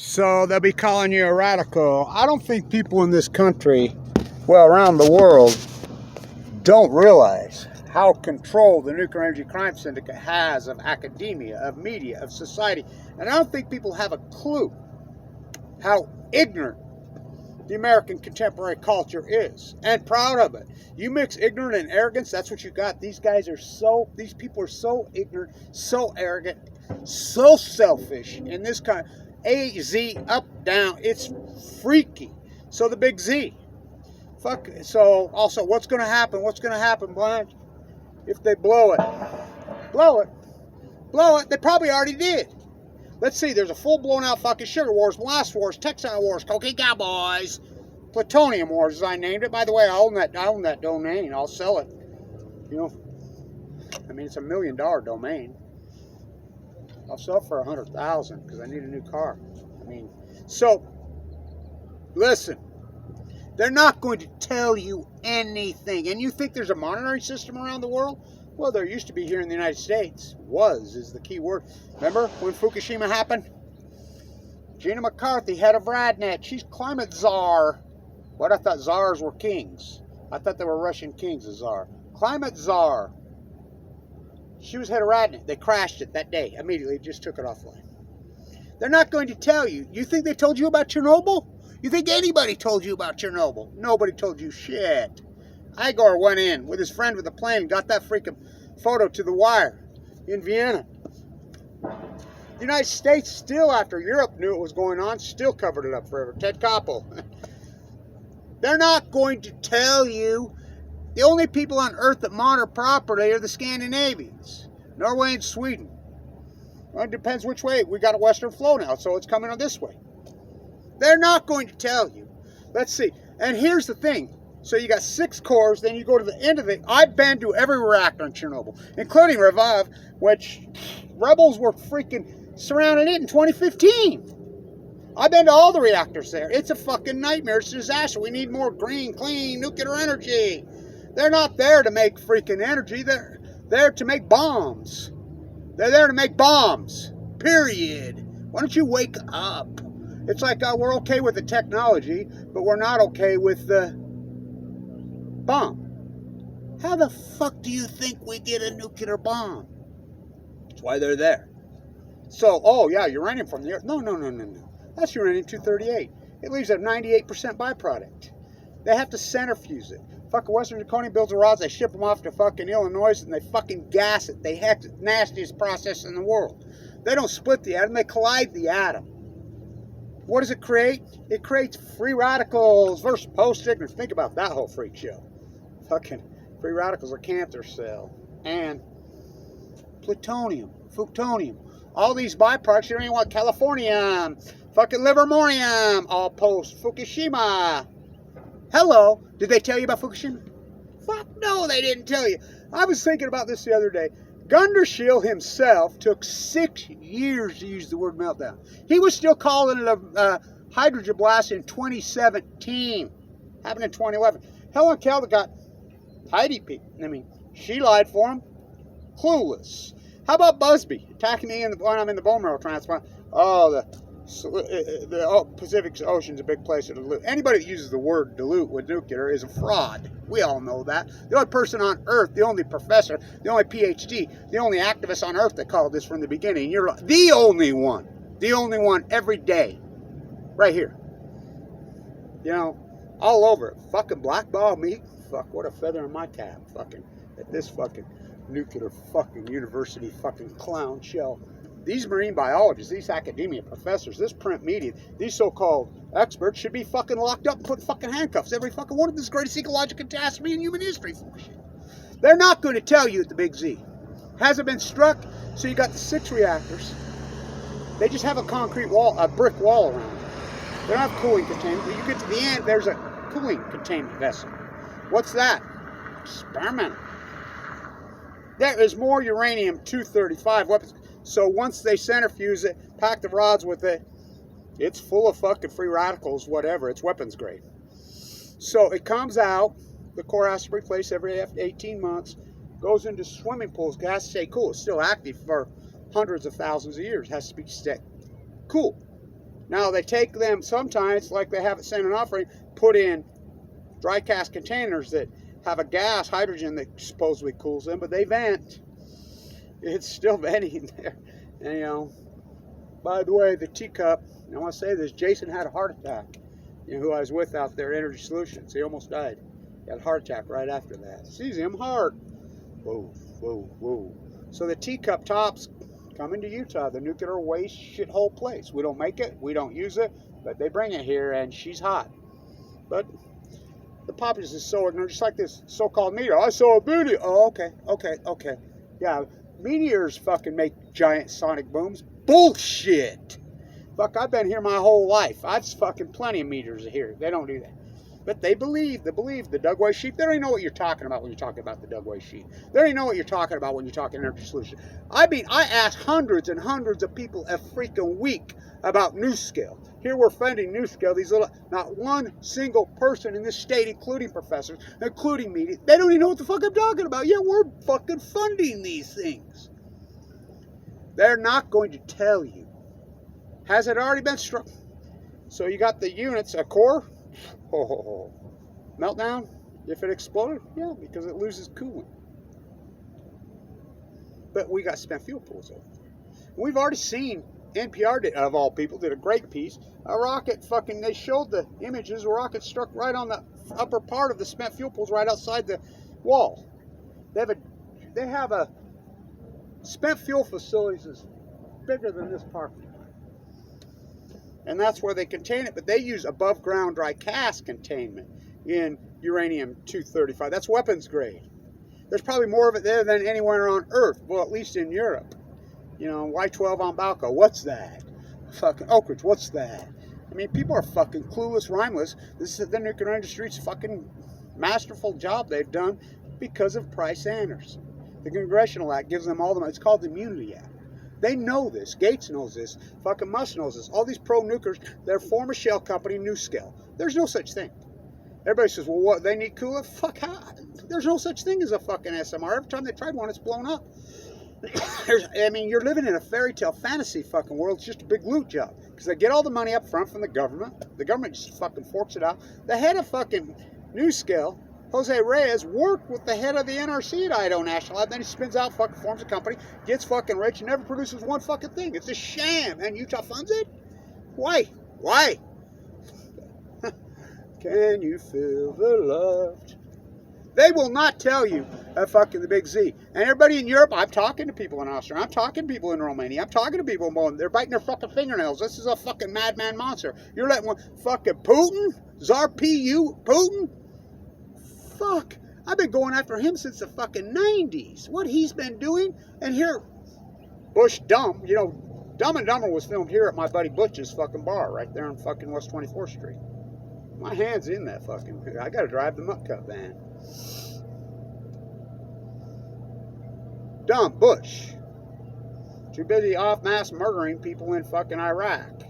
So they'll be calling you a radical. I don't think people in this country, well, around the world, don't realize how control the nuclear energy crime syndicate has of academia, of media, of society. And I don't think people have a clue how ignorant the American contemporary culture is, and proud of it. You mix ignorant and arrogance, that's what you got. These people are so ignorant, so arrogant, so selfish in this kind of A, Z, up, down. It's freaky. So the big Z. Fuck. So also, what's going to happen? What's going to happen, Blanche? If they blow it. Blow it. Blow it. They probably already did. Let's see, there's a full-blown out fucking sugar wars, blast wars, textile wars, cocaine cowboys, plutonium wars, as I named it. By the way, I own that domain. I'll sell it. You know, I mean, it's $1 million domain. I'll sell it for $100,000 because I need a new car. I mean, so listen, they're not going to tell you anything. And you think there's a monitoring system around the world? Well, there used to be here in the United States. Was is the key word. Remember when Fukushima happened? Gina McCarthy, head of RadNet. She's climate czar. What? I thought czars were kings. I thought they were Russian kings, a czar. Climate czar. She was head of RadNet. They crashed it that day. Immediately just took it offline. They're not going to tell you. You think they told you about Chernobyl? You think anybody told you about Chernobyl? Nobody told you shit. Igor went in with his friend with a plane and got that freaking photo to the wire in Vienna. The United States still, after Europe knew what was going on, still covered it up forever. Ted Koppel. They're not going to tell you. The only people on Earth that monitor properly are the Scandinavians, Norway and Sweden. Well, it depends which way. We got a western flow now, so it's coming on this way. They're not going to tell you. Let's see. And here's the thing. So you got 6 cores, then you go to the end of it. I've been to every reactor in Chernobyl, including Revive, which rebels were freaking surrounding it in 2015. I've been to all the reactors there. It's a fucking nightmare. It's a disaster. We need more green, clean nuclear energy. They're not there to make freaking energy. They're there to make bombs. They're there to make bombs. Period. Why don't you wake up? It's like we're okay with the technology, but we're not okay with the bomb. How the fuck do you think we get a nuclear bomb? That's why they're there. So, oh yeah, uranium from the earth. No. That's uranium-238. It leaves a 98% byproduct. They have to centrifuge it. Fucking Western Zirconia builds the rods, they ship them off to fucking Illinois, and they fucking gas it. They hex it. Nastiest process in the world. They don't split the atom, they collide the atom. What does it create? It creates free radicals versus post-ignorance. Think about that whole freak show. Fucking free radicals are cancer cell. And plutonium, FUKUSHIMA. All these byproducts, you don't even want Californium, fucking livermorium, all post-Fukushima. Hello, did they tell you about Fukushima? Fuck no, they didn't tell you. I was thinking about this the other day. Gundershiel himself took 6 years to use the word meltdown. He was still calling it a hydrogen blast in 2017. Happened in 2011. Helen Keller got tidy people. I mean, she lied for him. Clueless. How about Busby attacking me when I'm in the bone marrow transplant? Oh, the Pacific Ocean's a big place to dilute. Anybody that uses the word dilute with nuclear is a fraud. We all know that. The only person on Earth, the only professor, the only PhD, the only activist on Earth that called this from the beginning. You're the only one. The only one every day. Right here. You know, all over it. Fucking blackball me. Fuck, what a feather in my cap. Fucking, at this fucking nuclear fucking university fucking clown show. These marine biologists, these academia professors, this print media, these so-called experts should be fucking locked up and put fucking handcuffs. Every fucking one of this greatest ecological catastrophe in human history. They're not going to tell you at the big Z. Hasn't been struck, so you got the 6 reactors. They just have a concrete wall, a brick wall around them. They don't have cooling containment. When you get to the end, there's a cooling containment vessel. What's that? Experimental. There is more uranium-235 weapons. So once they centrifuge it, pack the rods with it, it's full of fucking free radicals, whatever. It's weapons grade. So it comes out, the core has to be replaced every 18 months, goes into swimming pools. It has to stay cool. It's still active for hundreds of thousands of years. It has to be cool. Now, they take them sometimes, like they have at San Onofre, put in dry cast containers that have a gas, hydrogen, that supposedly cools them, but they vent. It's still venting there. And, you know, by the way, the teacup, I want to say this, Jason had a heart attack, you know, who I was with out there, Energy Solutions. He almost died. He had a heart attack right after that. Cesium heart. Whoa, whoa, whoa. So the teacup tops coming to Utah, the nuclear waste shithole place. We don't make it, we don't use it, but they bring it here, and she's hot. But the populace is so ignorant, just like this so-called meteor. I saw a video. Oh, okay. Yeah, meteors fucking make giant sonic booms. Bullshit. Fuck, I've been here my whole life. I've fucking plenty of meteors here. They don't do that. But they believe the Dugway sheep. They don't even know what you're talking about when you're talking about the Dugway sheep. They don't even know what you're talking about when you're talking energy solution. I mean, I ask hundreds and hundreds of people a freaking week about NuScale. Here we're funding NuScale. These little, not one single person in this state, including professors, including media, they don't even know what the fuck I'm talking about. Yeah, we're fucking funding these things. They're not going to tell you. Has it already been struck? So you got the units, a core. Oh, meltdown if it exploded? Yeah, because it loses coolant. But we got spent fuel pools over there. We've already seen, NPR did, of all people, did a great piece. A rocket fucking, they showed the images, a rocket struck right on the upper part of the spent fuel pools right outside the wall. They have a spent fuel facilities is bigger than this parking lot. And that's where they contain it, but they use above ground dry cast containment in uranium-235. That's weapons grade. There's probably more of it there than anywhere on Earth, well, at least in Europe. You know, Y12 on Balco, what's that? Fucking Oak Ridge, what's that? I mean, people are fucking clueless, rhymeless. This is the nuclear industry's fucking masterful job they've done because of Price Anderson. The Congressional Act gives them all the money. It's called the Immunity Act. They know this. Gates knows this. Fucking Musk knows this. All these pro-nukers, their former shell company, NuScale. There's no such thing. Everybody says, well, what, they need coolant? Fuck, there's no such thing as a fucking SMR. Every time they tried one, it's blown up. I mean, you're living in a fairy tale fantasy fucking world. It's just a big loot job. Because they get all the money up front from the government. The government just fucking forks it out. The head of fucking NuScale, Jose Reyes, worked with the head of the NRC at Idaho National Lab. Then he spins out, fucking forms a company, gets fucking rich, and never produces one fucking thing. It's a sham. And Utah funds it? Why? Why? Can you feel the love? They will not tell you at fucking the big Z. And everybody in Europe, I'm talking to people in Austria. I'm talking to people in Romania. I'm talking to people in Poland. They're biting their fucking fingernails. This is a fucking madman monster. You're letting one fucking Putin? Tsar Putin? Fuck. I've been going after him since the fucking 90s. What he's been doing. And here, Bush Dumb, you know, Dumb and Dumber was filmed here at my buddy Butch's fucking bar right there on fucking West 24th Street. My hand's in that fucking, I gotta drive the muck cup van. Dumb Bush. Too busy off mass murdering people in fucking Iraq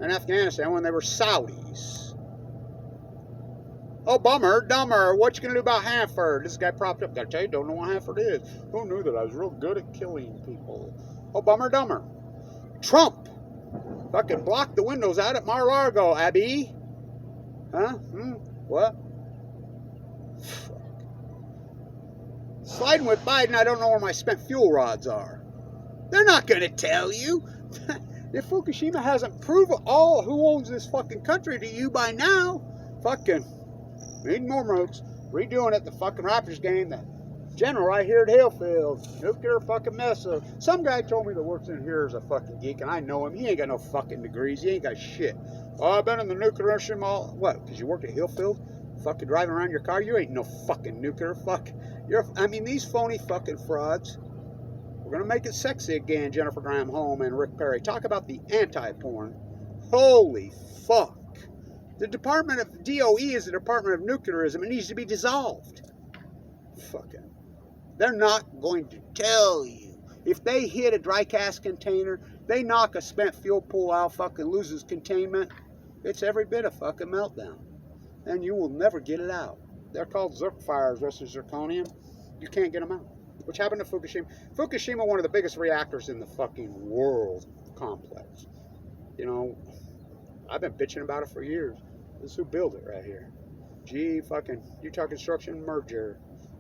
and Afghanistan when they were Saudis. Oh, bummer, dumber. What you gonna do about Hanford? This guy propped up. Gotta tell you, don't know what Hanford is. Who knew that I was real good at killing people? Oh, bummer, dumber. Trump. Fucking blocked the windows out at Mar-a-Lago, Abby. Huh? What? Fuck. Sliding with Biden, I don't know where my spent fuel rods are. They're not gonna tell you. If Fukushima hasn't proven all who owns this fucking country to you by now, fucking need more roads. Redoing it, the fucking Raptors game, the general right here at Hillfield. Nuclear fucking mess. Some guy told me that works in here is a fucking geek, and I know him. He ain't got no fucking degrees. He ain't got shit. Oh, I've been in the nuclear industry all. What? Because you worked at Hillfield? Fucking driving around your car? You ain't no fucking nuclear. Fuck. I mean, these phony fucking frauds. We're going to make it sexy again, Jennifer Graham Holm and Rick Perry. Talk about the anti-porn. Holy fuck. The Department of DOE is the Department of Nuclearism. It needs to be dissolved. Fucking. They're not going to tell you. If they hit a dry cast container, they knock a spent fuel pool out, fucking loses containment, it's every bit a fucking meltdown. And you will never get it out. They're called Zerk fires versus zirconium. You can't get them out. Which happened to Fukushima. Fukushima, one of the biggest reactors in the fucking world complex. You know, I've been bitching about it for years. This is who built it right here. GE fucking Utah Construction Merger.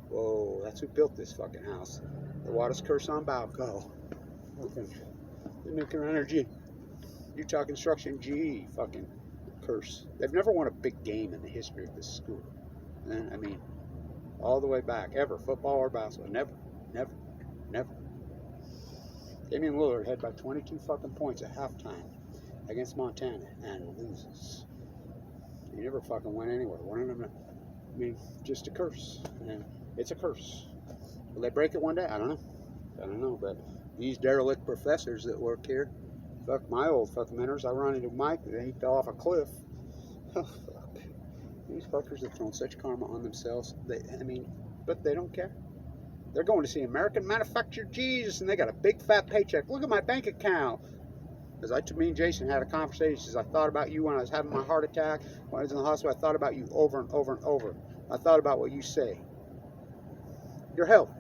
Whoa, that's who built this fucking house. The water's curse on Balco. Fucking the nuclear energy. Utah Construction GE fucking curse. They've never won a big game in the history of this school. And I mean, all the way back, ever, football or basketball, never. Damian Lillard had by 22 fucking points at halftime against Montana and loses. He never fucking went anywhere. One of them, I mean, just a curse. And it's a curse. Will they break it one day? I don't know. But these derelict professors that work here, fuck my old fucking mentors. I run into Mike and he fell off a cliff. Oh, fuck. These fuckers have thrown such karma on themselves. But they don't care. They're going to see American manufactured Jesus and they got a big fat paycheck. Look at my bank account. Because me and Jason had a conversation. He says, I thought about you when I was having my heart attack. When I was in the hospital, I thought about you over and over and over. I thought about what you say. Your health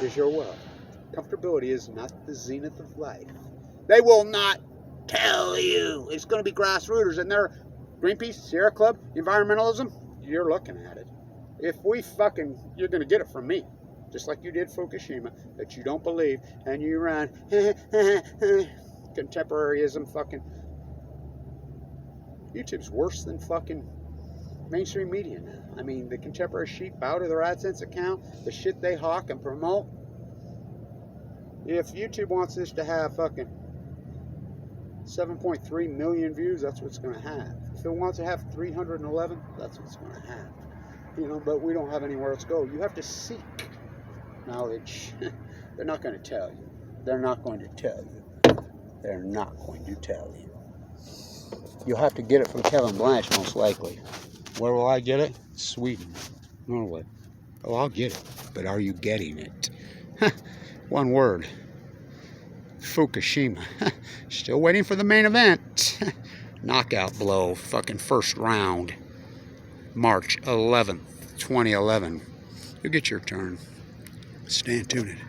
is your wealth. Comfortability is not the zenith of life. They will not tell you. It's going to be grassrooters and they're Greenpeace, Sierra Club, environmentalism. You're looking at it. If we fucking, you're going to get it from me. Just like you did Fukushima, that you don't believe, and you run contemporaryism fucking. YouTube's worse than fucking mainstream media now. I mean, the contemporary sheep out of their AdSense account, the shit they hawk and promote. If YouTube wants this to have fucking 7.3 million views, that's what it's going to have. If it wants to have 311, that's what it's going to have. You know, but we don't have anywhere else to go. You have to seek knowledge. They're not going to tell you. They're not going to tell you. They're not going to tell you. You'll have to get it from Kevin Blanche, most likely. Where will I get it? Sweden. Norway. Oh, I'll get it. But are you getting it? One word. Fukushima. Still waiting for the main event. Knockout blow. Fucking first round. March 11th, 2011. You'll get your turn. Stay tuned.